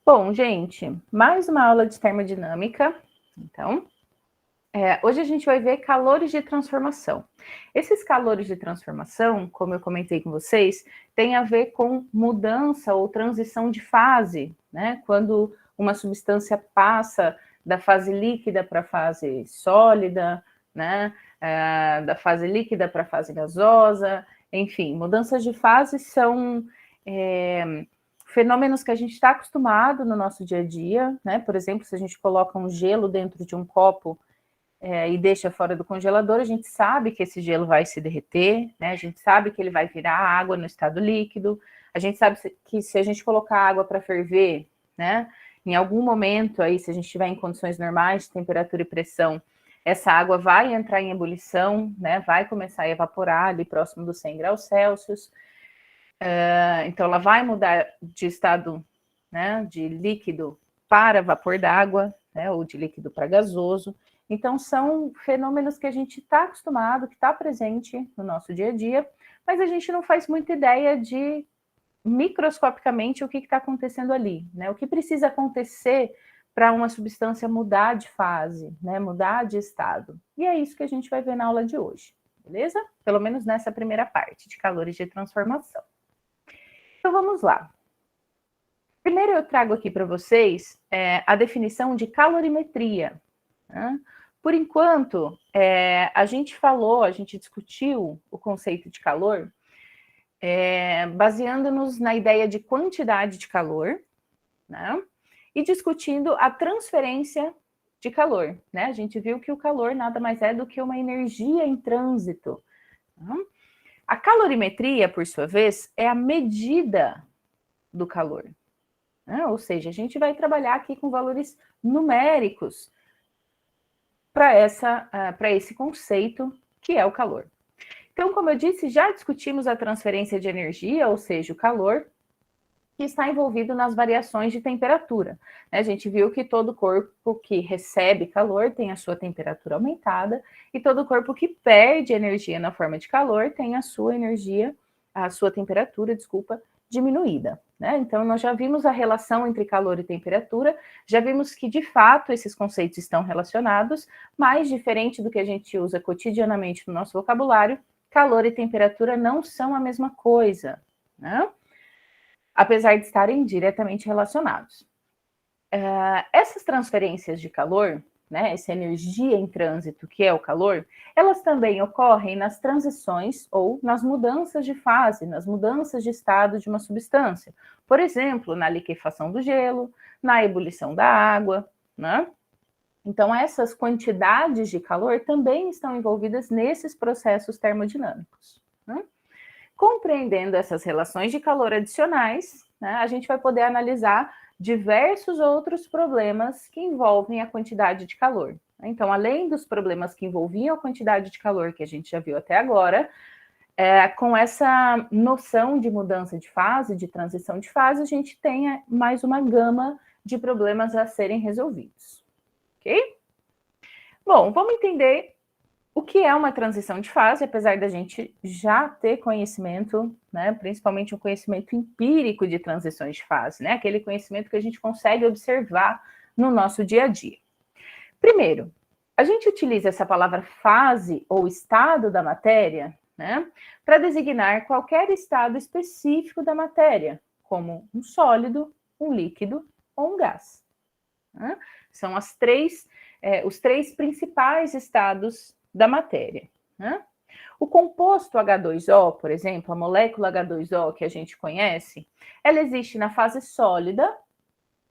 Bom, gente, mais uma aula de termodinâmica. Então, hoje a gente vai ver calores de transformação. Esses calores de transformação, como eu comentei com vocês, tem a ver com mudança ou transição de fase, né? Quando uma substância passa da fase líquida para a fase sólida, né? Da fase líquida para a fase gasosa, enfim, mudanças de fase são fenômenos que a gente está acostumado no nosso dia a dia, né? Por exemplo, se a gente coloca um gelo dentro de um copo e deixa fora do congelador, a gente sabe que esse gelo vai se derreter, né? A gente sabe que ele vai virar água no estado líquido, a gente sabe que se a gente colocar água para ferver, né? Em algum momento aí, se a gente estiver em condições normais de temperatura e pressão, essa água vai entrar em ebulição, né? Vai começar a evaporar ali próximo dos 100 graus Celsius. Então, ela vai mudar de estado, né, de líquido para vapor d'água, né, ou de líquido para gasoso. Então, são fenômenos que a gente está acostumado, que está presente no nosso dia a dia, mas a gente não faz muita ideia de, microscopicamente, o que está acontecendo ali, né? O que precisa acontecer para uma substância mudar de fase, né, mudar de estado. E é isso que a gente vai ver na aula de hoje, beleza? Pelo menos nessa primeira parte de calores de transformação. Então, vamos lá. Primeiro eu trago aqui para vocês a definição de calorimetria. Né? Por enquanto, a gente discutiu o conceito de calor baseando-nos na ideia de quantidade de calor, né? E discutindo a transferência de calor. Né? A gente viu que o calor nada mais é do que uma energia em trânsito. Né? A calorimetria, por sua vez, é a medida do calor. Ou seja, a gente vai trabalhar aqui com valores numéricos para esse conceito que é o calor. Então, como eu disse, já discutimos a transferência de energia, ou seja, o calor, que está envolvido nas variações de temperatura. A gente viu que todo corpo que recebe calor tem a sua temperatura aumentada, e todo corpo que perde energia na forma de calor tem a sua temperatura, diminuída. Né? Então, nós já vimos a relação entre calor e temperatura, já vimos que, de fato, esses conceitos estão relacionados, mas, diferente do que a gente usa cotidianamente no nosso vocabulário, calor e temperatura não são a mesma coisa, né? Apesar de estarem diretamente relacionados. Essas transferências de calor, né, essa energia em trânsito, que é o calor, elas também ocorrem nas transições ou nas mudanças de fase, nas mudanças de estado de uma substância. Por exemplo, na liquefação do gelo, na ebulição da água, né? Então, essas quantidades de calor também estão envolvidas nesses processos termodinâmicos. Né? Compreendendo essas relações de calor adicionais, né, a gente vai poder analisar diversos outros problemas que envolvem a quantidade de calor. Então, além dos problemas que envolviam a quantidade de calor que a gente já viu até agora, com essa noção de mudança de fase, de transição de fase, a gente tem mais uma gama de problemas a serem resolvidos. Ok? Bom, vamos entender o que é uma transição de fase, apesar da gente já ter conhecimento, né, principalmente um conhecimento empírico de transições de fase, né, aquele conhecimento que a gente consegue observar no nosso dia a dia. Primeiro, a gente utiliza essa palavra fase ou estado da matéria, né, para designar qualquer estado específico da matéria, como um sólido, um líquido ou um gás. Né? São os três principais estados da matéria. Né? O composto H2O, por exemplo, a molécula H2O que a gente conhece, ela existe na fase sólida,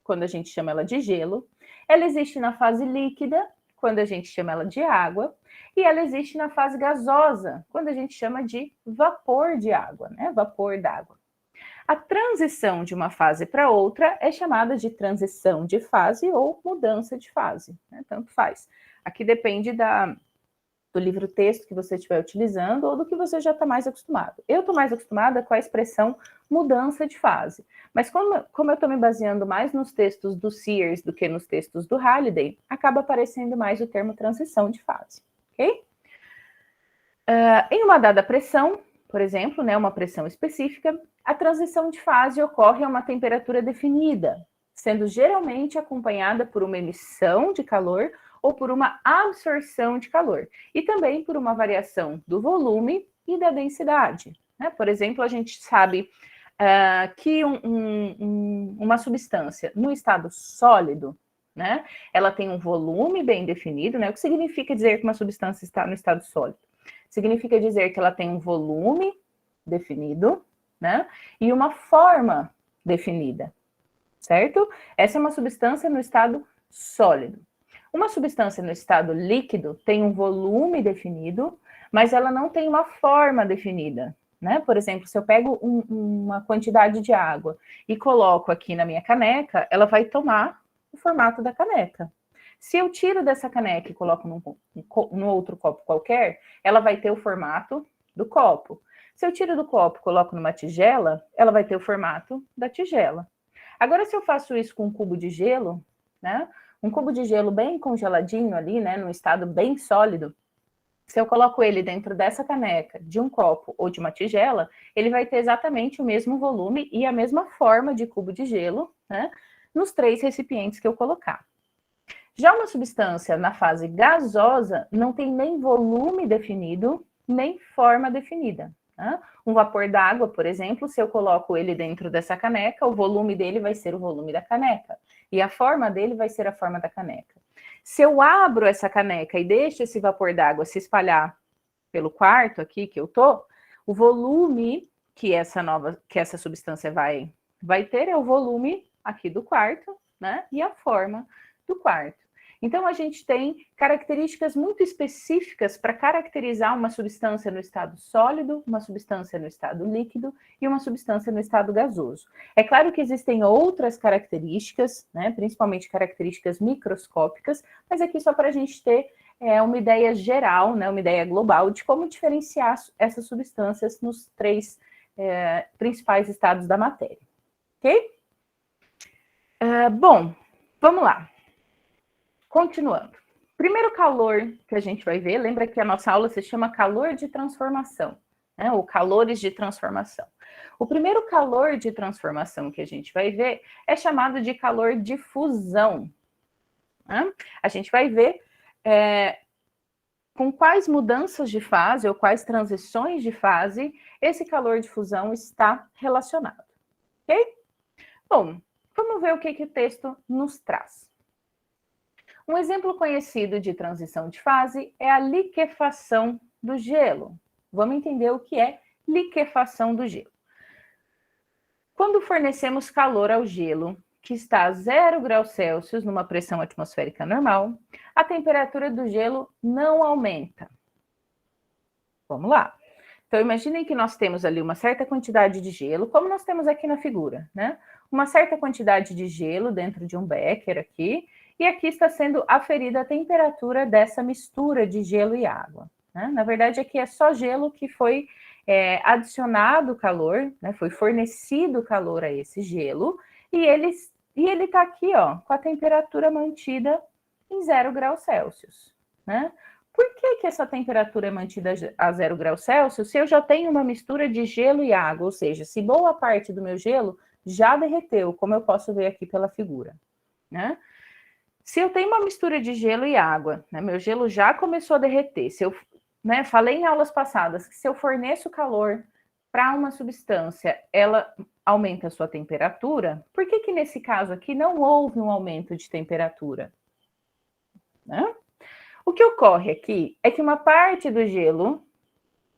quando a gente chama ela de gelo, ela existe na fase líquida, quando a gente chama ela de água, e ela existe na fase gasosa, quando a gente chama de vapor de água, né? Vapor d'água. A transição de uma fase para outra é chamada de transição de fase ou mudança de fase, né? Tanto faz. Aqui depende do livro-texto que você estiver utilizando ou do que você já está mais acostumado. Eu estou mais acostumada com a expressão mudança de fase, mas como eu estou me baseando mais nos textos do Sears do que nos textos do Halliday, acaba aparecendo mais o termo transição de fase, ok? Em uma dada pressão, por exemplo, né, uma pressão específica, a transição de fase ocorre a uma temperatura definida, sendo geralmente acompanhada por uma emissão de calor ou por uma absorção de calor, e também por uma variação do volume e da densidade. Né? Por exemplo, a gente sabe que uma substância no estado sólido, né, ela tem um volume bem definido, né? O que significa dizer que uma substância está no estado sólido? Significa dizer que ela tem um volume definido, né, e uma forma definida, certo? Essa é uma substância no estado sólido. Uma substância no estado líquido tem um volume definido, mas ela não tem uma forma definida, né? Por exemplo, se eu pego uma quantidade de água e coloco aqui na minha caneca, ela vai tomar o formato da caneca. Se eu tiro dessa caneca e coloco num outro copo qualquer, ela vai ter o formato do copo. Se eu tiro do copo e coloco numa tigela, ela vai ter o formato da tigela. Agora, se eu faço isso com um cubo de gelo, né? Um cubo de gelo bem congeladinho ali, né? Num estado bem sólido, se eu coloco ele dentro dessa caneca, de um copo ou de uma tigela, ele vai ter exatamente o mesmo volume e a mesma forma de cubo de gelo, né? Nos 3 recipientes que eu colocar. Já uma substância na fase gasosa não tem nem volume definido, nem forma definida. Né? Um vapor d'água, por exemplo, se eu coloco ele dentro dessa caneca, o volume dele vai ser o volume da caneca. E a forma dele vai ser a forma da caneca. Se eu abro essa caneca e deixo esse vapor d'água se espalhar pelo quarto aqui que eu tô, o volume que essa substância vai ter é o volume aqui do quarto, né? E a forma do quarto. Então, a gente tem características muito específicas para caracterizar uma substância no estado sólido, uma substância no estado líquido e uma substância no estado gasoso. É claro que existem outras características, né, principalmente características microscópicas, mas aqui só para a gente ter uma ideia geral, né, uma ideia global de como diferenciar essas substâncias nos 3 principais estados da matéria. Ok? Bom, vamos lá. Continuando. Primeiro calor que a gente vai ver, lembra que a nossa aula se chama calor de transformação, né? Ou calores de transformação. O primeiro calor de transformação que a gente vai ver é chamado de calor de fusão. Né? A gente vai ver com quais mudanças de fase ou quais transições de fase esse calor de fusão está relacionado. Ok? Bom, vamos ver o que o texto nos traz. Um exemplo conhecido de transição de fase é a liquefação do gelo. Vamos entender o que é liquefação do gelo. Quando fornecemos calor ao gelo, que está a 0 graus Celsius numa pressão atmosférica normal, a temperatura do gelo não aumenta. Vamos lá. Então, imaginem que nós temos ali uma certa quantidade de gelo, como nós temos aqui na figura, né? Uma certa quantidade de gelo dentro de um becker aqui, e aqui está sendo aferida a temperatura dessa mistura de gelo e água. Né? Na verdade, aqui é só gelo que foi adicionado calor, né? Foi fornecido calor a esse gelo, e ele está aqui, ó, com a temperatura mantida em 0 graus Celsius. Né? Por que essa temperatura é mantida a 0 graus Celsius se eu já tenho uma mistura de gelo e água? Ou seja, se boa parte do meu gelo já derreteu, como eu posso ver aqui pela figura. Né? Se eu tenho uma mistura de gelo e água, né, meu gelo já começou a derreter, se eu falei em aulas passadas que se eu forneço calor para uma substância, ela aumenta a sua temperatura, por que nesse caso aqui não houve um aumento de temperatura? Né? O que ocorre aqui é que uma parte do gelo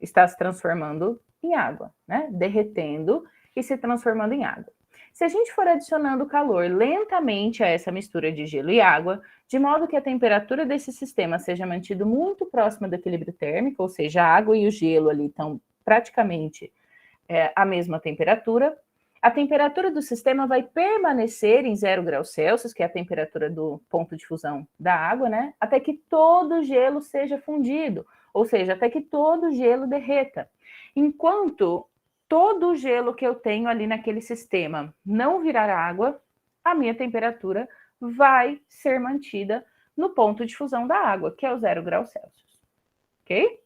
está se transformando em água, né? Derretendo e se transformando em água. Se a gente for adicionando calor lentamente a essa mistura de gelo e água, de modo que a temperatura desse sistema seja mantida muito próxima do equilíbrio térmico, ou seja, a água e o gelo ali estão praticamente a mesma temperatura, a temperatura do sistema vai permanecer em 0 graus Celsius, que é a temperatura do ponto de fusão da água, né? Até que todo o gelo seja fundido, ou seja, até que todo o gelo derreta. Enquanto todo o gelo que eu tenho ali naquele sistema não virar água, a minha temperatura vai ser mantida no ponto de fusão da água, que é o 0 graus Celsius. Ok?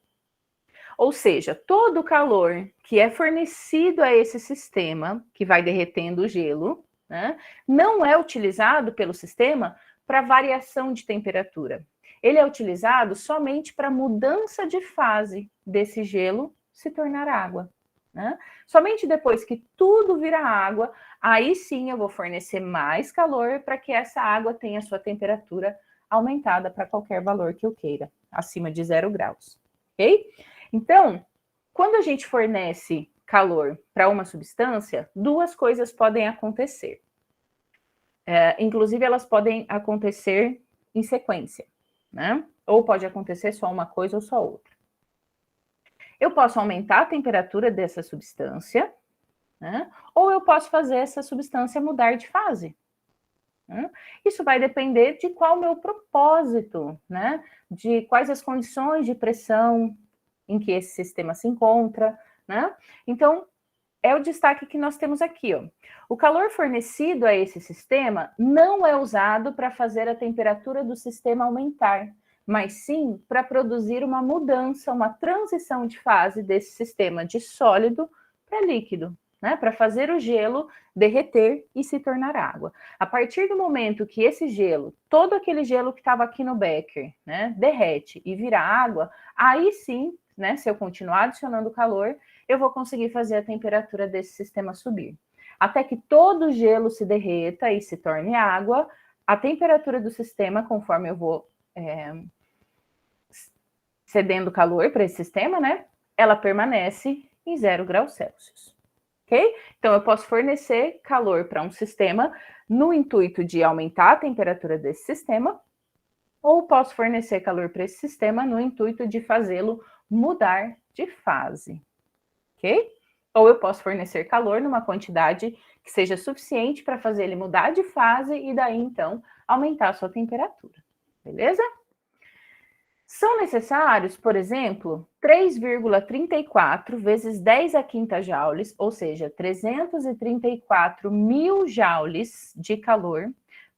Ou seja, todo o calor que é fornecido a esse sistema, que vai derretendo o gelo, né, não é utilizado pelo sistema para variação de temperatura. Ele é utilizado somente para mudança de fase desse gelo se tornar água, né? Somente depois que tudo vira água, aí sim eu vou fornecer mais calor para que essa água tenha sua temperatura aumentada para qualquer valor que eu queira, acima de 0 graus, ok? Então, quando a gente fornece calor para uma substância, duas coisas podem acontecer. Inclusive, elas podem acontecer em sequência, né? Ou pode acontecer só uma coisa ou só outra. Eu posso aumentar a temperatura dessa substância, né? Ou eu posso fazer essa substância mudar de fase. Né? Isso vai depender de qual o meu propósito, né? De quais as condições de pressão em que esse sistema se encontra, né? Então, é o destaque que nós temos aqui, ó. O calor fornecido a esse sistema não é usado para fazer a temperatura do sistema aumentar, mas sim para produzir uma mudança, uma transição de fase desse sistema de sólido para líquido, né? Para fazer o gelo derreter e se tornar água. A partir do momento que esse gelo, todo aquele gelo que estava aqui no becker, né, derrete e vira água, aí sim, né, se eu continuar adicionando calor, eu vou conseguir fazer a temperatura desse sistema subir. Até que todo o gelo se derreta e se torne água, a temperatura do sistema, conforme eu vou cedendo calor para esse sistema, né, ela permanece em 0 graus Celsius. Ok? Então, eu posso fornecer calor para um sistema no intuito de aumentar a temperatura desse sistema, ou posso fornecer calor para esse sistema no intuito de fazê-lo mudar de fase. Ok? Ou eu posso fornecer calor numa quantidade que seja suficiente para fazer ele mudar de fase e daí, então, aumentar a sua temperatura. Beleza? São necessários, por exemplo, 3,34 vezes 10 a quinta joules, ou seja, 334 mil joules de calor,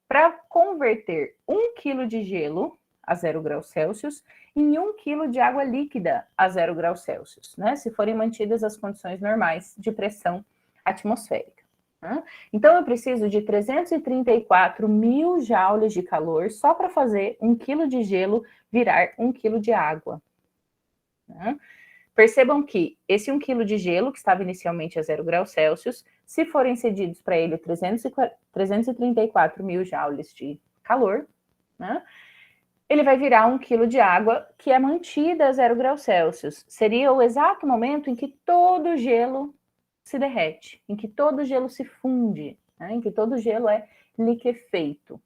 para converter 1 kg de gelo a 0 graus Celsius em 1 kg de água líquida a 0 graus Celsius, né? Se forem mantidas as condições normais de pressão atmosférica. Né? Então, eu preciso de 334 mil joules de calor só para fazer 1 kg de gelo virar 1 kg de água. Né? Percebam que esse 1 kg de gelo, que estava inicialmente a 0 graus Celsius, se forem cedidos para ele 334 mil joules de calor, né? Ele vai virar 1 kg de água que é mantida a 0 graus Celsius. Seria o exato momento em que todo o gelo se derrete, em que todo o gelo se funde, né? Em que todo o gelo é liquefeito,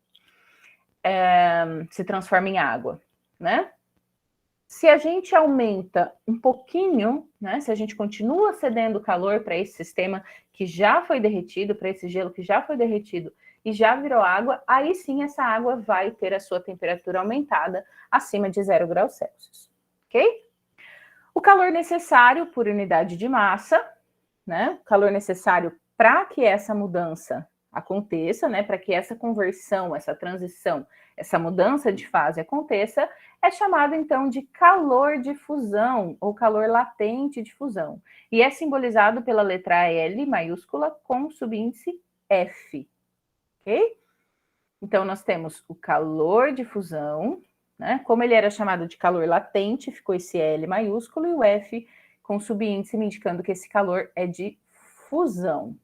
se transforma em água, né? Se a gente aumenta um pouquinho, né? Se a gente continua cedendo calor para esse sistema que já foi derretido, para esse gelo que já foi derretido e já virou água, aí sim essa água vai ter a sua temperatura aumentada acima de 0 graus Celsius, ok? O calor necessário por unidade de massa, né? O calor necessário para que essa mudança aconteça, né? Para que essa conversão, essa transição, essa mudança de fase aconteça, é chamado então de calor de fusão ou calor latente de fusão. E é simbolizado pela letra L maiúscula com subíndice F. Ok? Então, nós temos o calor de fusão, né? Como ele era chamado de calor latente, ficou esse L maiúsculo e o F com subíndice, me indicando que esse calor é de fusão,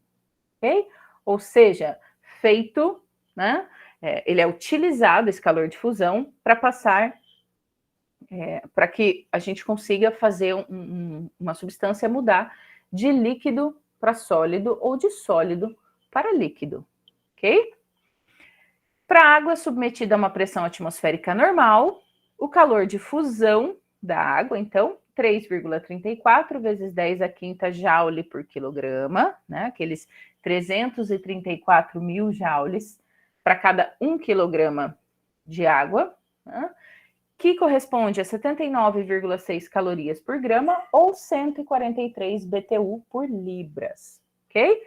ok? Ou seja, feito, né? Ele é utilizado, esse calor de fusão, para passar, para que a gente consiga fazer uma substância mudar de líquido para sólido ou de sólido para líquido, ok? Para a água submetida a uma pressão atmosférica normal, o calor de fusão da água, então, 3,34 vezes 10 a quinta joule por quilograma, né? Aqueles 334 mil joules para cada 1 quilograma de água, né? Que corresponde a 79,6 calorias por grama ou 143 BTU por libras, ok?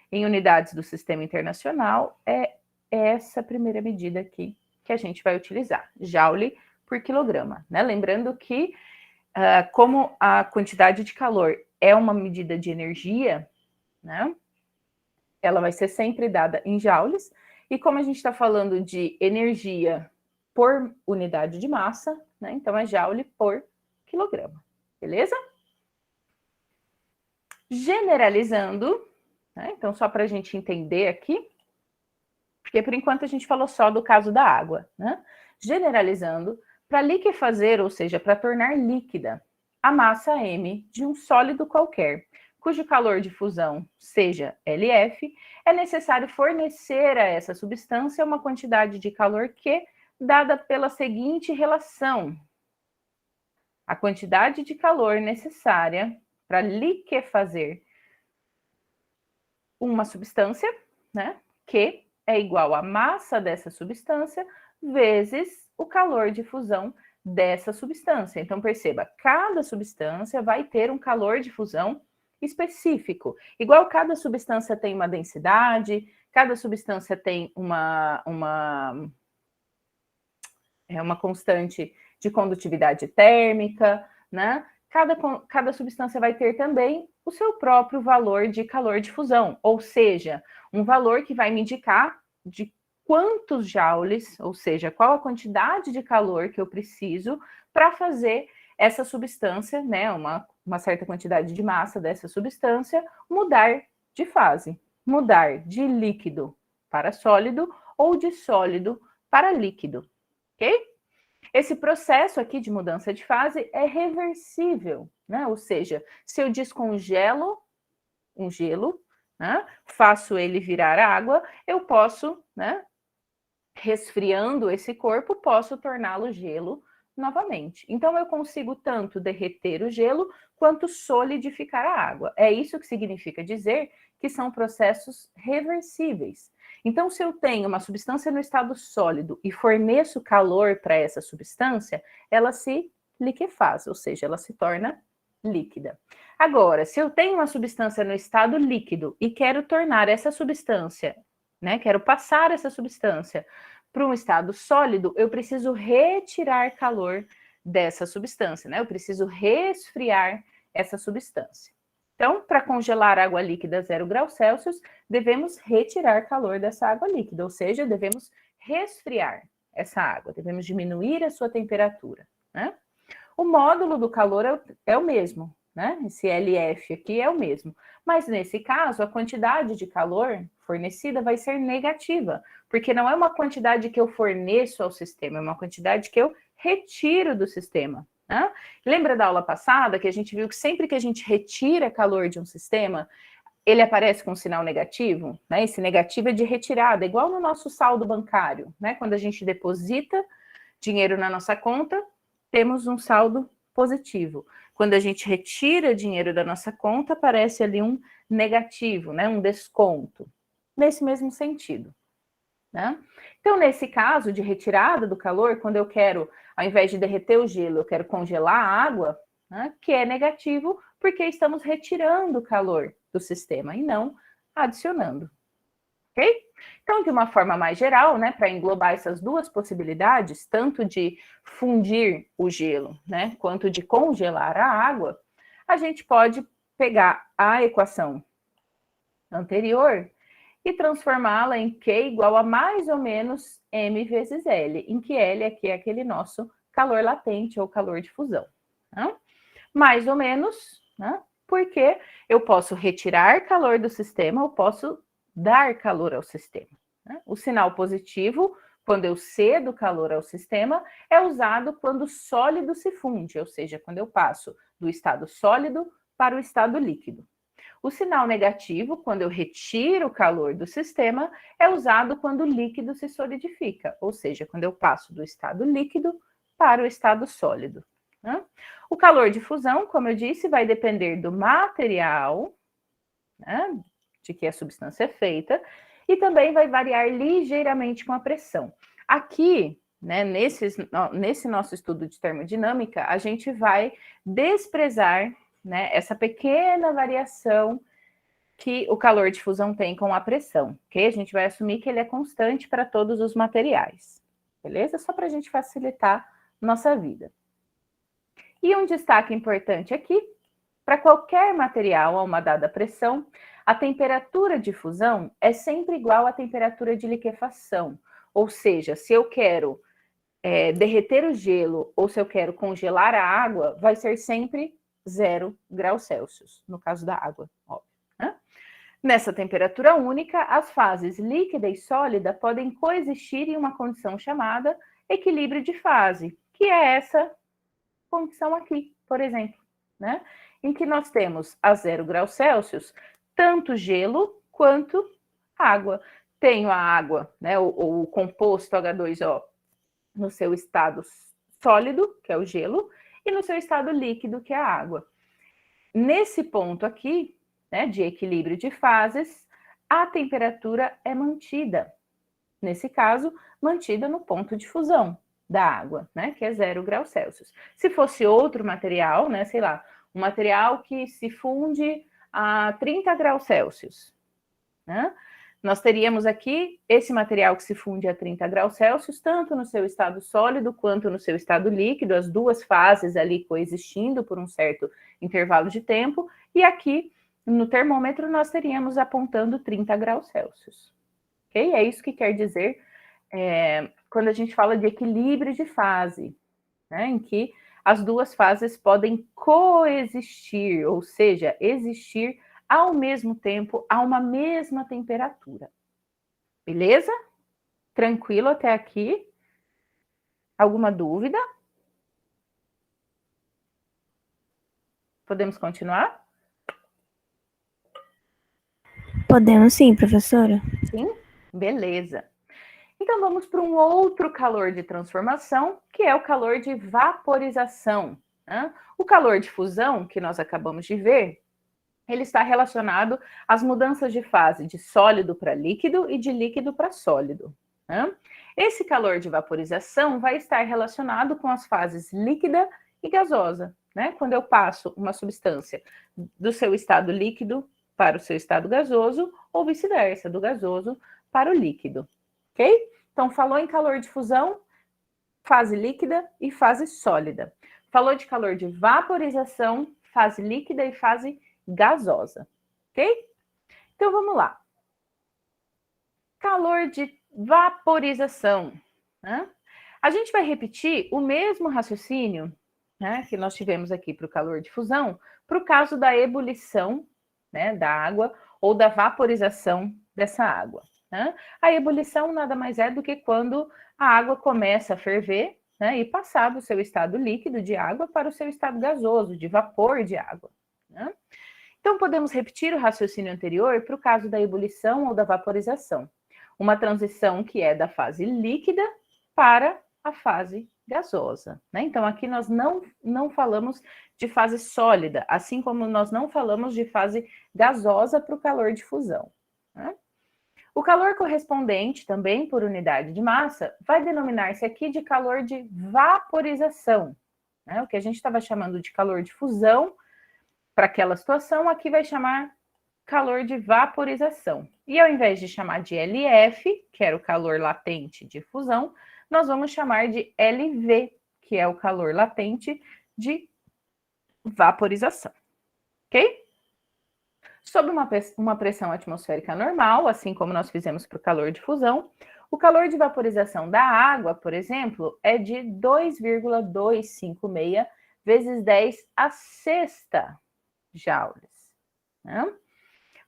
Em unidades do Sistema Internacional, é essa primeira medida aqui que a gente vai utilizar, joule por quilograma, né? Lembrando que, como a quantidade de calor é uma medida de energia, né? ela vai ser sempre dada em joules, e como a gente está falando de energia por unidade de massa, né, então é joule por quilograma, beleza? Generalizando, né, então só para a gente entender aqui, porque por enquanto a gente falou só do caso da água, né? Generalizando, para liquefazer, ou seja, para tornar líquida, a massa M de um sólido qualquer, cujo calor de fusão seja LF, é necessário fornecer a essa substância uma quantidade de calor Q, dada pela seguinte relação. A quantidade de calor necessária para liquefazer uma substância, né, Q, é igual à massa dessa substância vezes o calor de fusão dessa substância. Então, perceba, cada substância vai ter um calor de fusão específico. Igual cada substância tem uma densidade, cada substância tem uma constante de condutividade térmica, né? Cada substância vai ter também o seu próprio valor de calor de fusão, ou seja, um valor que vai me indicar de quantos joules, ou seja, qual a quantidade de calor que eu preciso para fazer essa substância, né, uma certa quantidade de massa dessa substância, mudar de fase, mudar de líquido para sólido ou de sólido para líquido, ok? Esse processo aqui de mudança de fase é reversível, né? Ou seja, se eu descongelo um gelo, né, faço ele virar água, eu posso, né, resfriando esse corpo, posso torná-lo gelo novamente. Então, eu consigo tanto derreter o gelo quanto solidificar a água. É isso que significa dizer que são processos reversíveis. Então, se eu tenho uma substância no estado sólido e forneço calor para essa substância, ela se liquefaz, ou seja, ela se torna líquida. Agora, se eu tenho uma substância no estado líquido e quero tornar essa substância, né, quero passar essa substância para um estado sólido, eu preciso retirar calor dessa substância, né? Eu preciso resfriar essa substância. Então, para congelar água líquida a 0 graus Celsius, devemos retirar calor dessa água líquida, ou seja, devemos resfriar essa água, devemos diminuir a sua temperatura, né? O módulo do calor é o mesmo, né? Esse LF aqui é o mesmo. Mas nesse caso, a quantidade de calor fornecida vai ser negativa, porque não é uma quantidade que eu forneço ao sistema, é uma quantidade que eu retiro do sistema. Né? Lembra da aula passada que a gente viu que sempre que a gente retira calor de um sistema, ele aparece com um sinal negativo? Né? Esse negativo é de retirada, igual no nosso saldo bancário. Né? Quando a gente deposita dinheiro na nossa conta, temos um saldo positivo. Quando a gente retira dinheiro da nossa conta, aparece ali um negativo, né? Um desconto. Nesse mesmo sentido. Né? Então, nesse caso de retirada do calor, quando eu quero, ao invés de derreter o gelo, eu quero congelar a água, né? Que é negativo, porque estamos retirando o calor do sistema e não adicionando. Ok? Então, de uma forma mais geral, né, para englobar essas duas possibilidades, tanto de fundir o gelo, né, quanto de congelar a água, a gente pode pegar a equação anterior e transformá-la em Q igual a mais ou menos M vezes L, em que L aqui é aquele nosso calor latente ou calor de fusão. Né? Mais ou menos, né, porque eu posso retirar calor do sistema, eu posso dar calor ao sistema. Né? O sinal positivo, quando eu cedo calor ao sistema, é usado quando o sólido se funde, ou seja, quando eu passo do estado sólido para o estado líquido. O sinal negativo, quando eu retiro o calor do sistema, é usado quando o líquido se solidifica, ou seja, quando eu passo do estado líquido para o estado sólido. Né? O calor de fusão, como eu disse, vai depender do material, né, de que a substância é feita, e também vai variar ligeiramente com a pressão. Aqui, né, nesse nosso estudo de termodinâmica, a gente vai desprezar, né, essa pequena variação que o calor de fusão tem com a pressão, ok? A gente vai assumir que ele é constante para todos os materiais, beleza? Só para a gente facilitar nossa vida. E um destaque importante aqui, para qualquer material a uma dada pressão, A temperatura de fusão é sempre igual à temperatura de liquefação. Ou seja, se eu quero derreter o gelo ou se eu quero congelar a água, vai ser sempre 0 graus Celsius, no caso da água, óbvio. Né? Nessa temperatura única, as fases líquida e sólida podem coexistir em uma condição chamada equilíbrio de fase, que é essa condição aqui, por exemplo, né? Em que nós temos a 0 graus Celsius, tanto gelo quanto água. Tenho a água, né, o composto H2O, no seu estado sólido, que é o gelo, e no seu estado líquido, que é a água. Nesse ponto aqui, né, de equilíbrio de fases, a temperatura é mantida. Nesse caso, mantida no ponto de fusão da água, né, que é 0 graus Celsius. Se fosse outro material, né, sei lá, um material que se funde a 30 graus Celsius, né, nós teríamos aqui esse material que se funde a 30 graus Celsius, tanto no seu estado sólido quanto no seu estado líquido, as duas fases ali coexistindo por um certo intervalo de tempo, e aqui no termômetro nós teríamos apontando 30 graus Celsius. Okay? É isso que quer dizer quando a gente fala de equilíbrio de fase, né, em que as duas fases podem coexistir, ou seja, existir ao mesmo tempo, a uma mesma temperatura. Beleza? Tranquilo até aqui? Alguma dúvida? Podemos continuar? Podemos sim, professora. Sim? Beleza. Então vamos para um outro calor de transformação, que é o calor de vaporização. Né? O calor de fusão, que nós acabamos de ver, ele está relacionado às mudanças de fase de sólido para líquido e de líquido para sólido. Né? Esse calor de vaporização vai estar relacionado com as fases líquida e gasosa. Né? Quando eu passo uma substância do seu estado líquido para o seu estado gasoso, ou vice-versa, do gasoso para o líquido. Ok? Então, falou em calor de fusão, fase líquida e fase sólida. Falou de calor de vaporização, fase líquida e fase gasosa. Ok? Então, vamos lá. Calor de vaporização. Né? A gente vai repetir o mesmo raciocínio, né, que nós tivemos aqui para o calor de fusão, para o caso da ebulição, né, da água ou da vaporização dessa água. Né? A ebulição nada mais é do que quando a água começa a ferver, né, e passar do seu estado líquido de água para o seu estado gasoso, de vapor de água. Né? Então, podemos repetir o raciocínio anterior para o caso da ebulição ou da vaporização. Uma transição que é da fase líquida para a fase gasosa. Né? Então, aqui nós não falamos de fase sólida, assim como nós não falamos de fase gasosa para o calor de fusão. Né? O calor correspondente, também por unidade de massa, vai denominar-se aqui de calor de vaporização. Né? O que a gente estava chamando de calor de fusão, para aquela situação, aqui vai chamar calor de vaporização. E ao invés de chamar de LF, que era o calor latente de fusão, nós vamos chamar de LV, que é o calor latente de vaporização. Ok? Sob uma pressão atmosférica normal, assim como nós fizemos para o calor de fusão, o calor de vaporização da água, por exemplo, é de 2,256 vezes 10 a sexta joules. Né?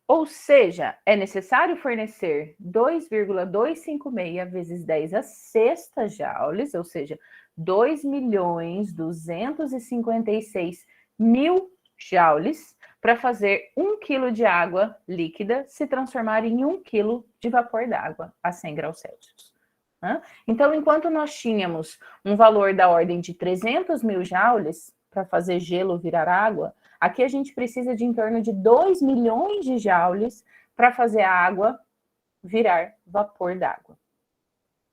Ou seja, é necessário fornecer 2,256 vezes 10 a sexta joules, ou seja, 2.256.000 joules, para fazer 1 quilo de água líquida se transformar em 1 quilo de vapor d'água a 100 graus Celsius. Então, enquanto nós tínhamos um valor da ordem de 300.000 joules para fazer gelo virar água, aqui a gente precisa de em torno de 2 milhões de joules para fazer a água virar vapor d'água.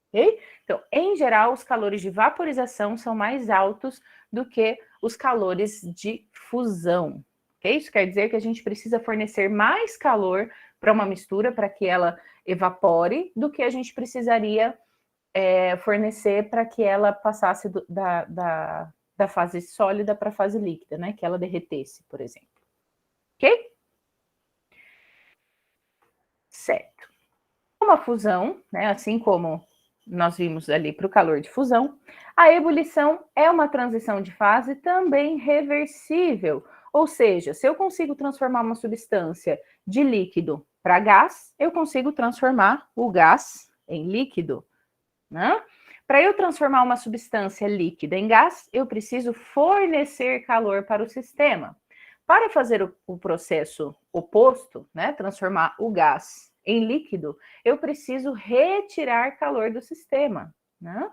Okay? Então, em geral, os calores de vaporização são mais altos do que os calores de fusão. Okay? Isso quer dizer que a gente precisa fornecer mais calor para uma mistura para que ela evapore do que a gente precisaria fornecer para que ela passasse da fase sólida para a fase líquida, né? Que ela derretesse, por exemplo. Ok? Certo. Uma fusão, né, assim como nós vimos ali para o calor de fusão, a ebulição é uma transição de fase também reversível. Ou seja, se eu consigo transformar uma substância de líquido para gás, eu consigo transformar o gás em líquido, né? Para eu transformar uma substância líquida em gás, eu preciso fornecer calor para o sistema. Para fazer o processo oposto, né, transformar o gás em líquido, eu preciso retirar calor do sistema, né?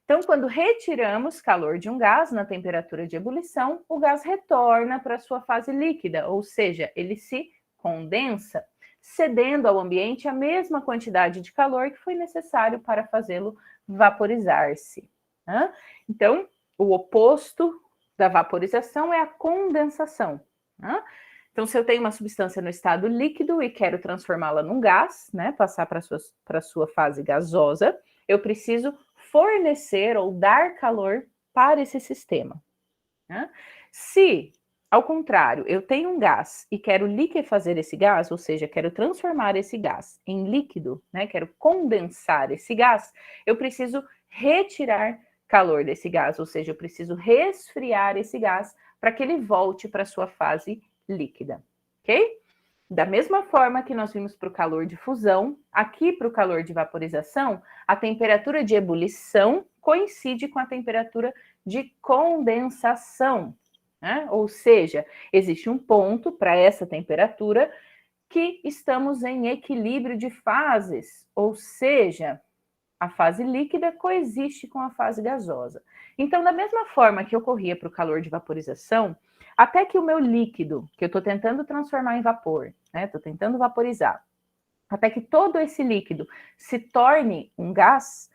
Então, quando retiramos calor de um gás na temperatura de ebulição, o gás retorna para sua fase líquida, ou seja, ele se condensa, cedendo ao ambiente a mesma quantidade de calor que foi necessário para fazê-lo vaporizar-se, né? Então, o oposto da vaporização é a condensação, né? Então, se eu tenho uma substância no estado líquido e quero transformá-la num gás, né, passar para a sua fase gasosa, eu preciso fornecer ou dar calor para esse sistema, né? Se, ao contrário, eu tenho um gás e quero liquefazer esse gás, ou seja, quero transformar esse gás em líquido, né, quero condensar esse gás, eu preciso retirar calor desse gás, ou seja, eu preciso resfriar esse gás para que ele volte para a sua fase líquida, ok? Da mesma forma que nós vimos para o calor de fusão, aqui para o calor de vaporização, a temperatura de ebulição coincide com a temperatura de condensação, né? Ou seja, existe um ponto para essa temperatura que estamos em equilíbrio de fases, ou seja, a fase líquida coexiste com a fase gasosa. Então, da mesma forma que ocorria para o calor de vaporização, até que o meu líquido, que eu estou tentando transformar em vapor, né, estou tentando vaporizar, até que todo esse líquido se torne um gás,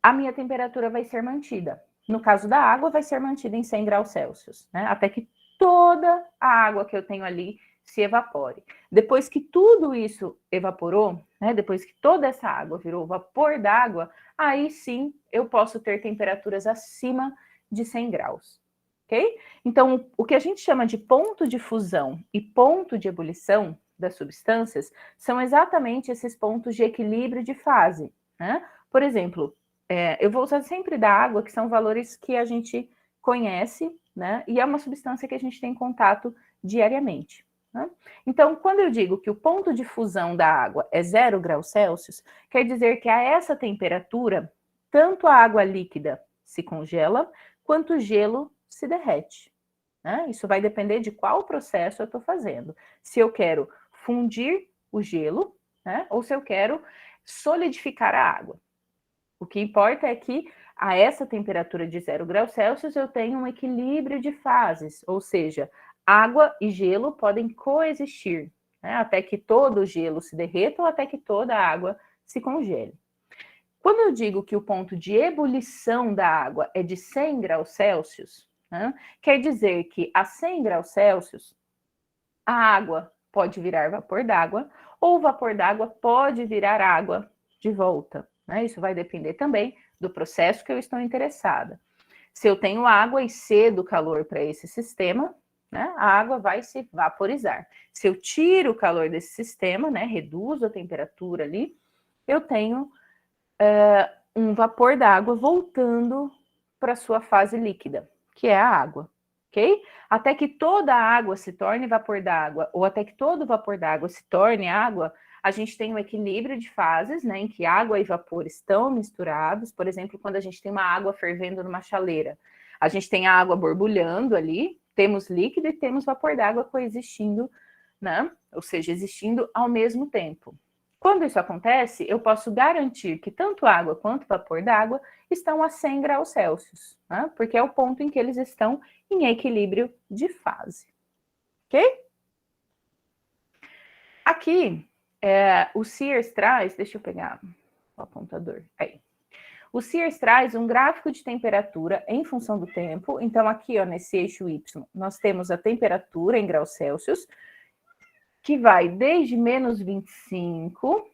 a minha temperatura vai ser mantida. No caso da água, vai ser mantida em 100 graus Celsius, né, até que toda a água que eu tenho ali se evapore. Depois que tudo isso evaporou, né, depois que toda essa água virou vapor d'água, aí sim eu posso ter temperaturas acima de 100 graus, ok? Então, o que a gente chama de ponto de fusão e ponto de ebulição das substâncias são exatamente esses pontos de equilíbrio de fase, né? Por exemplo, eu vou usar sempre da água, que são valores que a gente conhece, né? E é uma substância que a gente tem contato diariamente, né? Então, quando eu digo que o ponto de fusão da água é 0 graus Celsius, quer dizer que a essa temperatura, tanto a água líquida se congela, quanto o gelo se derrete, né? Isso vai depender de qual processo eu estou fazendo. Se eu quero fundir o gelo, né? Ou se eu quero solidificar a água. O que importa é que a essa temperatura de 0 graus Celsius eu tenho um equilíbrio de fases, ou seja, água e gelo podem coexistir, né, até que todo o gelo se derreta ou até que toda a água se congele. Quando eu digo que o ponto de ebulição da água é de 100 graus Celsius, né, quer dizer que a 100 graus Celsius a água pode virar vapor d'água ou o vapor d'água pode virar água de volta, né? Isso vai depender também do processo que eu estou interessada. Se eu tenho água e cedo calor para esse sistema, né, a água vai se vaporizar. Se eu tiro o calor desse sistema, né, reduzo a temperatura ali, eu tenho um vapor d'água voltando para sua fase líquida, que é a água, ok? Até que toda a água se torne vapor d'água, ou até que todo vapor d'água se torne água, a gente tem um equilíbrio de fases, né, em que água e vapor estão misturados. Por exemplo, quando a gente tem uma água fervendo numa chaleira, a gente tem a água borbulhando ali, temos líquido e temos vapor d'água coexistindo, né? Ou seja, existindo ao mesmo tempo. Quando isso acontece, eu posso garantir que tanto água quanto vapor d'água estão a 100 graus Celsius, né? Porque é o ponto em que eles estão em equilíbrio de fase, ok? Aqui, o Sears traz, deixa eu pegar o apontador, aí. O Sears traz um gráfico de temperatura em função do tempo. Então, aqui, ó, nesse eixo Y, nós temos a temperatura em graus Celsius, que vai desde menos 25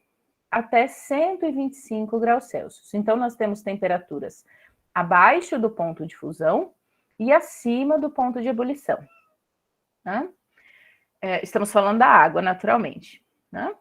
até 125 graus Celsius. Então, nós temos temperaturas abaixo do ponto de fusão e acima do ponto de ebulição, né? Estamos falando da água, naturalmente, né?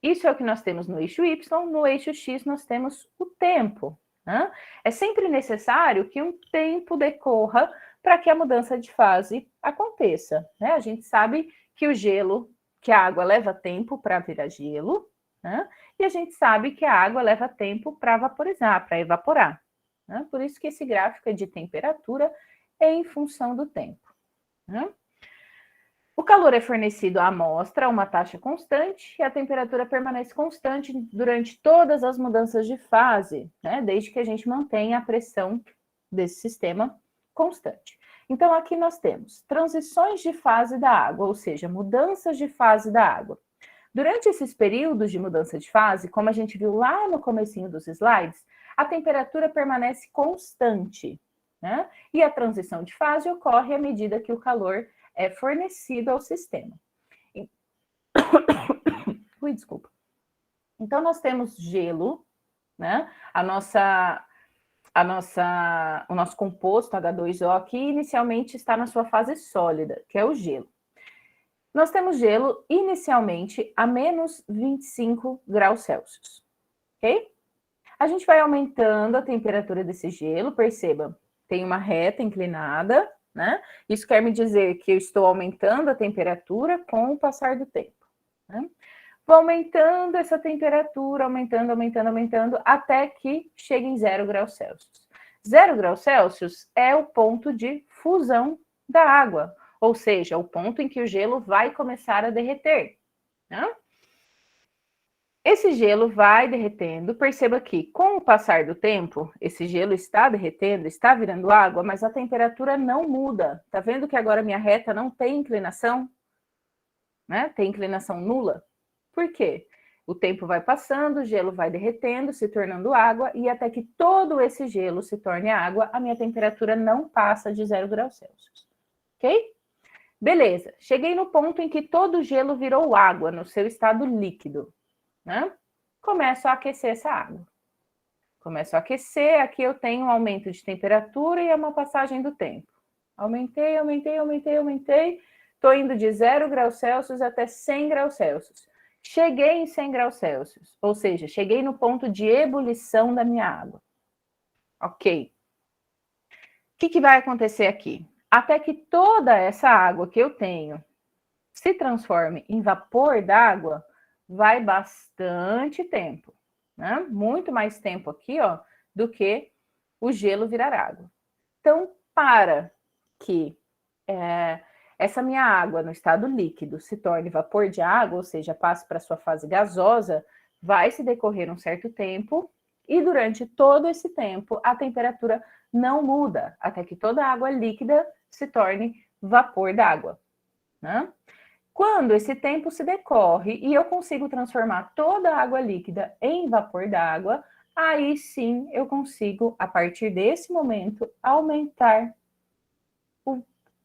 Isso é o que nós temos no eixo Y, no eixo X nós temos o tempo. Né? É sempre necessário que um tempo decorra para que a mudança de fase aconteça. Né? A gente sabe que o gelo, que a água leva tempo para virar gelo, né? E a gente sabe que a água leva tempo para vaporizar, para evaporar. Né? Por isso que esse gráfico é de temperatura em função do tempo. Né? O calor é fornecido à amostra a uma taxa constante e a temperatura permanece constante durante todas as mudanças de fase, né? Desde que a gente mantenha a pressão desse sistema constante. Então, aqui nós temos transições de fase da água, ou seja, mudanças de fase da água. Durante esses períodos de mudança de fase, como a gente viu lá no comecinho dos slides, a temperatura permanece constante, né? E a transição de fase ocorre à medida que o calor é fornecido ao sistema. Ui, desculpa. Então, nós temos gelo, né? O nosso composto H2O, que inicialmente está na sua fase sólida, que é o gelo. Nós temos gelo inicialmente a menos 25 graus Celsius, ok? A gente vai aumentando a temperatura desse gelo, perceba, tem uma reta inclinada, né? Isso quer me dizer que eu estou aumentando a temperatura com o passar do tempo. Né? Vou aumentando essa temperatura, aumentando, até que chegue em 0 graus Celsius. 0 graus Celsius é o ponto de fusão da água, ou seja, o ponto em que o gelo vai começar a derreter. Né? Esse gelo vai derretendo, perceba que com o passar do tempo, esse gelo está derretendo, está virando água, mas a temperatura não muda. Tá vendo que agora minha reta não tem inclinação? Né? Tem inclinação nula. Por quê? O tempo vai passando, o gelo vai derretendo, se tornando água, e até que todo esse gelo se torne água, a minha temperatura não passa de 0 graus Celsius. Ok? Beleza, cheguei no ponto em que todo o gelo virou água no seu estado líquido. Né? Começo a aquecer essa água. Começo a aquecer, aqui eu tenho um aumento de temperatura e uma passagem do tempo. Aumentei. Estou indo de 0 graus Celsius até 100 graus Celsius. Cheguei em 100 graus Celsius, ou seja, cheguei no ponto de ebulição da minha água. Ok. O que vai acontecer aqui? Até que toda essa água que eu tenho se transforme em vapor d'água, vai bastante tempo, né? Muito mais tempo aqui, ó, do que o gelo virar água. Então, para que essa minha água no estado líquido se torne vapor de água, ou seja, passe para a sua fase gasosa, vai se decorrer um certo tempo e durante todo esse tempo a temperatura não muda, até que toda a água líquida se torne vapor d'água, né? Quando esse tempo se decorre e eu consigo transformar toda a água líquida em vapor d'água, aí sim eu consigo, a partir desse momento, aumentar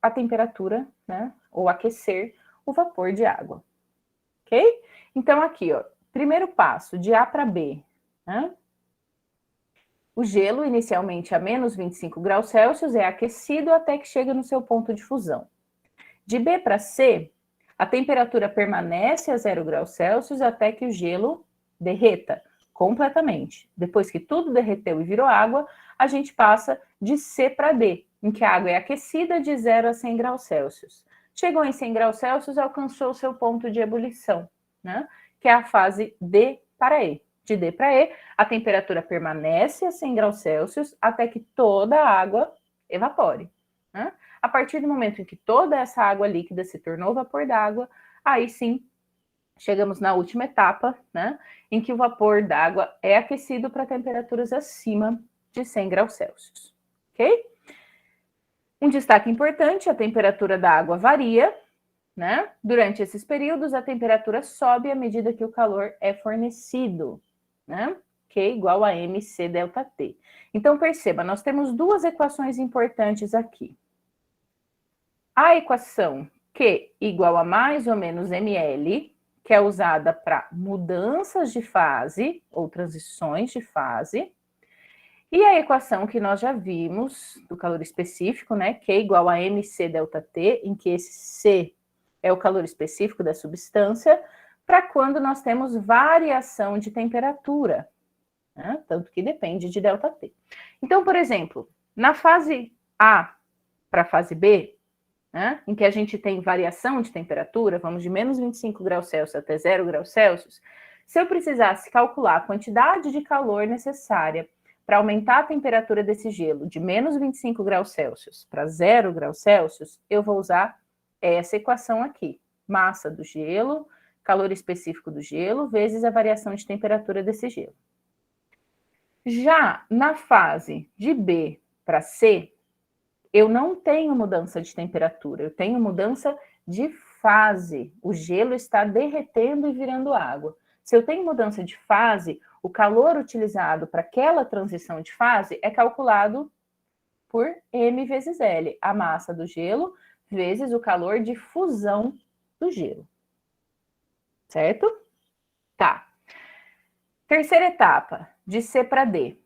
a temperatura, né? Ou aquecer o vapor de água. Ok? Então, aqui, ó, primeiro passo, de A para B, né? O gelo, inicialmente a menos 25 graus Celsius, é aquecido até que chega no seu ponto de fusão. De B para C, a temperatura permanece a 0 graus Celsius até que o gelo derreta completamente. Depois que tudo derreteu e virou água, a gente passa de C para D, em que a água é aquecida de 0 a 100 graus Celsius. Chegou em 100 graus Celsius, alcançou o seu ponto de ebulição, né? Que é a fase D para E. De D para E, a temperatura permanece a 100 graus Celsius até que toda a água evapore. Né? A partir do momento em que toda essa água líquida se tornou vapor d'água, aí sim chegamos na última etapa, né, em que o vapor d'água é aquecido para temperaturas acima de 100 graus Celsius. Ok? Um destaque importante, a temperatura da água varia, né? Durante esses períodos, a temperatura sobe à medida que o calor é fornecido, né? Q igual a mc delta T. Então, perceba, nós temos duas equações importantes aqui. A equação Q igual a mais ou menos ml, que é usada para mudanças de fase ou transições de fase. E a equação que nós já vimos do calor específico, né? Q igual a mc delta T, em que esse C é o calor específico da substância, para quando nós temos variação de temperatura, né? Tanto que depende de ΔT. Então, por exemplo, na fase A para a fase B, né, em que a gente tem variação de temperatura, vamos de menos 25 graus Celsius até 0 graus Celsius, se eu precisasse calcular a quantidade de calor necessária para aumentar a temperatura desse gelo de menos 25 graus Celsius para 0 graus Celsius, eu vou usar essa equação aqui. Massa do gelo, calor específico do gelo, vezes a variação de temperatura desse gelo. Já na fase de B para C, eu não tenho mudança de temperatura, eu tenho mudança de fase. O gelo está derretendo e virando água. Se eu tenho mudança de fase, o calor utilizado para aquela transição de fase é calculado por M vezes L, a massa do gelo vezes o calor de fusão do gelo. Certo? Tá. Terceira etapa, de C para D.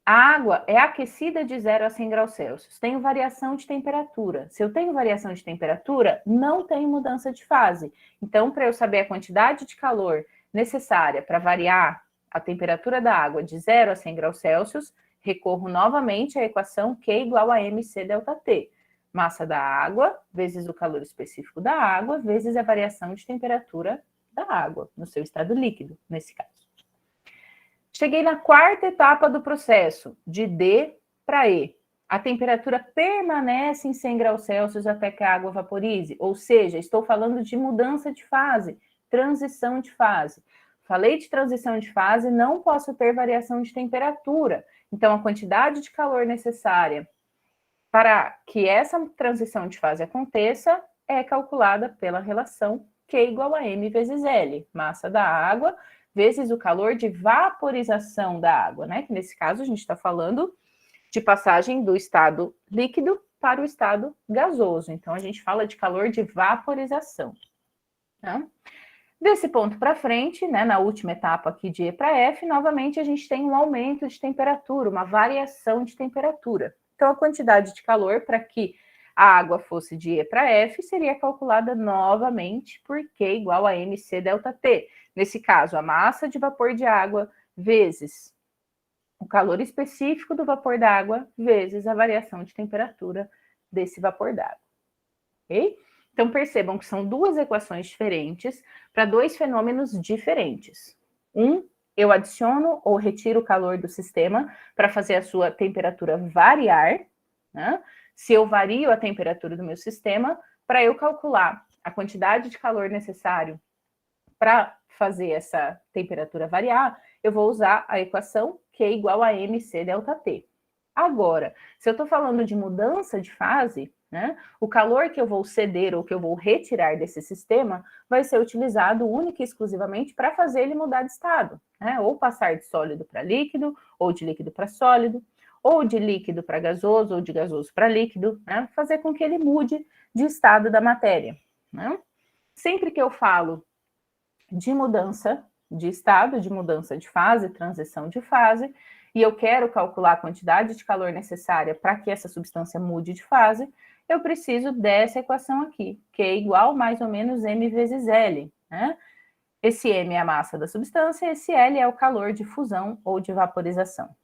A água é aquecida de 0 a 100 graus Celsius. Tenho variação de temperatura. Se eu tenho variação de temperatura, não tenho mudança de fase. Então, para eu saber a quantidade de calor necessária para variar a temperatura da água de 0 a 100 graus Celsius, recorro novamente à equação Q igual a mc ΔT. Massa da água vezes o calor específico da água vezes a variação de temperatura da água, no seu estado líquido, nesse caso. Cheguei na quarta etapa do processo, de D para E. A temperatura permanece em 100 graus Celsius até que a água vaporize, ou seja, estou falando de mudança de fase, transição de fase. Falei de transição de fase, não posso ter variação de temperatura. Então, a quantidade de calor necessária para que essa transição de fase aconteça é calculada pela relação Q igual a M vezes L, massa da água vezes o calor de vaporização da água, né? Que nesse caso a gente está falando de passagem do estado líquido para o estado gasoso. Então, a gente fala de calor de vaporização. Tá? Desse ponto para frente, né, na última etapa aqui de E para F, novamente a gente tem um aumento de temperatura, uma variação de temperatura. Então, a quantidade de calor para que a água fosse de E para F seria calculada novamente por Q igual a mc ΔT. Nesse caso, a massa de vapor de água vezes o calor específico do vapor d'água vezes a variação de temperatura desse vapor d'água. Ok? Então, percebam que são duas equações diferentes para dois fenômenos diferentes. Eu adiciono ou retiro o calor do sistema para fazer a sua temperatura variar, né? Se eu vario a temperatura do meu sistema, para eu calcular a quantidade de calor necessário para fazer essa temperatura variar, eu vou usar a equação Q igual a mc ΔT. Agora, se eu estou falando de mudança de fase, né, o calor que eu vou ceder ou que eu vou retirar desse sistema vai ser utilizado única e exclusivamente para fazer ele mudar de estado, né, ou passar de sólido para líquido, ou de líquido para sólido, ou de líquido para gasoso, ou de gasoso para líquido, né, fazer com que ele mude de estado da matéria. Né? Sempre que eu falo de mudança de estado, de mudança de fase, transição de fase, e eu quero calcular a quantidade de calor necessária para que essa substância mude de fase, eu preciso dessa equação aqui, que é igual mais ou menos M vezes L, né? Esse M é a massa da substância, esse L é o calor de fusão ou de vaporização.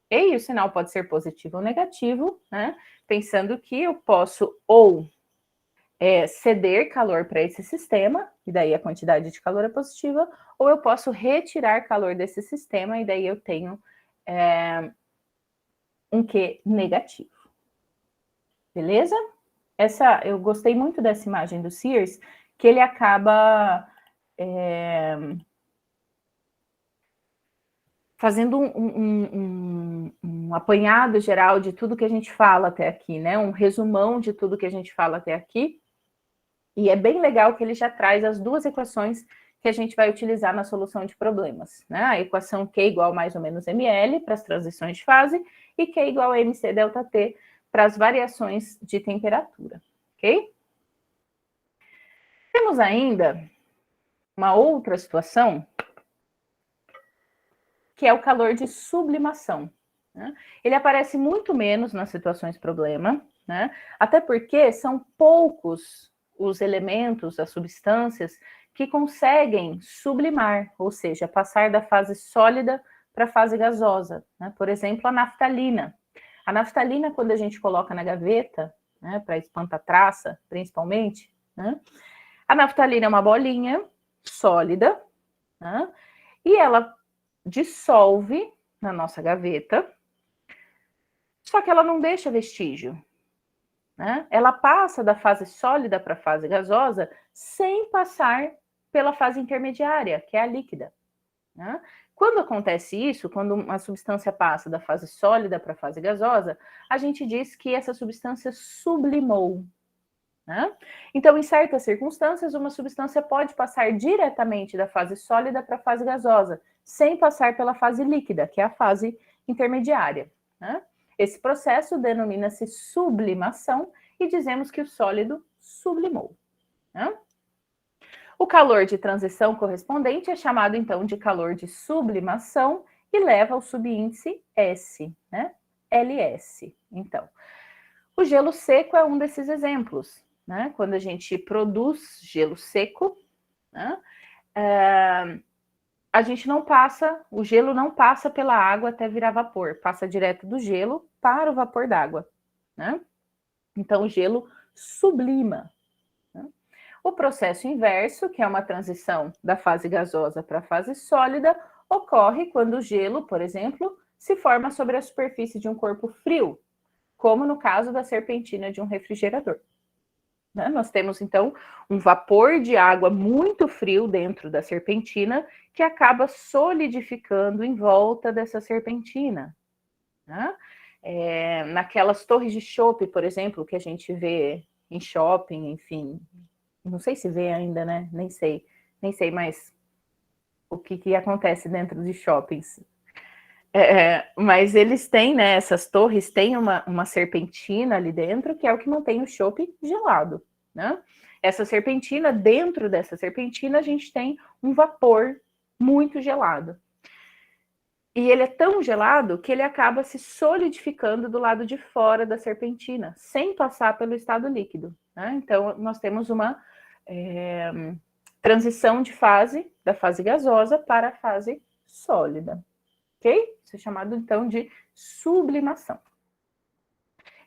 E o sinal pode ser positivo ou negativo, né? Pensando que eu posso ou ceder calor para esse sistema, e daí a quantidade de calor é positiva, ou eu posso retirar calor desse sistema, e daí eu tenho um Q negativo. Beleza? Eu gostei muito dessa imagem do Sears, que ele acaba fazendo um apanhado geral de tudo que a gente fala até aqui, né? Um resumão de tudo que a gente fala até aqui. E é bem legal que ele já traz as duas equações que a gente vai utilizar na solução de problemas, né? A equação Q igual mais ou menos ml para as transições de fase e Q igual a mc ΔT para as variações de temperatura, ok? Temos ainda uma outra situação, que é o calor de sublimação. Né? Ele aparece muito menos nas situações problema, né? Até porque são poucos os elementos, as substâncias que conseguem sublimar, ou seja, passar da fase sólida para a fase gasosa, né? Por exemplo, a naftalina. A naftalina, quando a gente coloca na gaveta, né, para espantar traça, principalmente, né, a naftalina é uma bolinha sólida, né, e ela dissolve na nossa gaveta, só que ela não deixa vestígio, né? Ela passa da fase sólida para a fase gasosa sem passar pela fase intermediária, que é a líquida, né? Quando acontece isso, quando uma substância passa da fase sólida para a fase gasosa, a gente diz que essa substância sublimou, né? Então, em certas circunstâncias, uma substância pode passar diretamente da fase sólida para a fase gasosa, sem passar pela fase líquida, que é a fase intermediária, né? Esse processo denomina-se sublimação e dizemos que o sólido sublimou, né? O calor de transição correspondente é chamado, então, de calor de sublimação e leva ao subíndice S, né? LS. Então, o gelo seco é um desses exemplos, né? Quando a gente produz gelo seco, né? A gente não passa, o gelo não passa pela água até virar vapor, passa direto do gelo para o vapor d'água, né? Então, o gelo sublima. O processo inverso, que é uma transição da fase gasosa para a fase sólida, ocorre quando o gelo, por exemplo, se forma sobre a superfície de um corpo frio, como no caso da serpentina de um refrigerador. Nós temos, então, um vapor de água muito frio dentro da serpentina que acaba solidificando em volta dessa serpentina. Naquelas torres de chopp, por exemplo, que a gente vê em shopping, enfim, não sei se vê ainda, né? Nem sei mais o que acontece dentro de shoppings. Mas eles têm, né? Essas torres têm uma serpentina ali dentro, que é o que mantém o chopp gelado, né? Essa serpentina, dentro dessa serpentina, a gente tem um vapor muito gelado. E ele é tão gelado que ele acaba se solidificando do lado de fora da serpentina, sem passar pelo estado líquido, né? Então, nós temos uma transição de fase, da fase gasosa para a fase sólida, ok? Isso é chamado, então, de sublimação.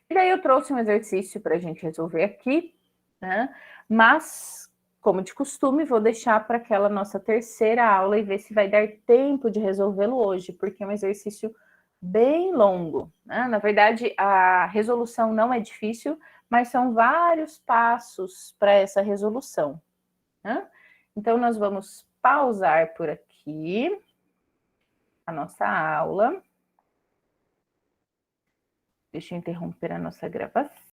E daí eu trouxe um exercício para a gente resolver aqui, né? Mas, como de costume, vou deixar para aquela nossa terceira aula e ver se vai dar tempo de resolvê-lo hoje, porque é um exercício bem longo, né? Na verdade, a resolução não é difícil, mas são vários passos para essa resolução, né? Então, nós vamos pausar por aqui a nossa aula. Deixa eu interromper a nossa gravação.